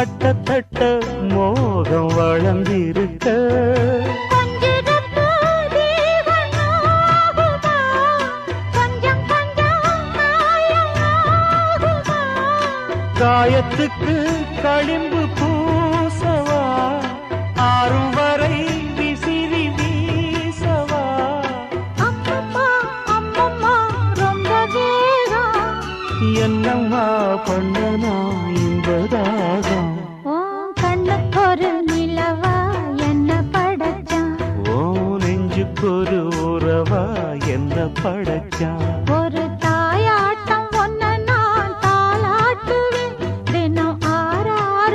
தட்ட தட்ட மோகம் வளர்ந்திருக்க காயத்துக்கு களிம்பு பூசவா ஆறும் வரை விசிறி வீசவா அம்மம்மா அம்மம்மா ரொம்ப வேகம் என்னம்மா பண்ணனா இந்த தாகம் கண்ணுக்கு ஒரு நிலவா என்ன படைச்சான் ஓ நெஞ்சுக்கு ஒரு உறவா என்ன படைச்சான்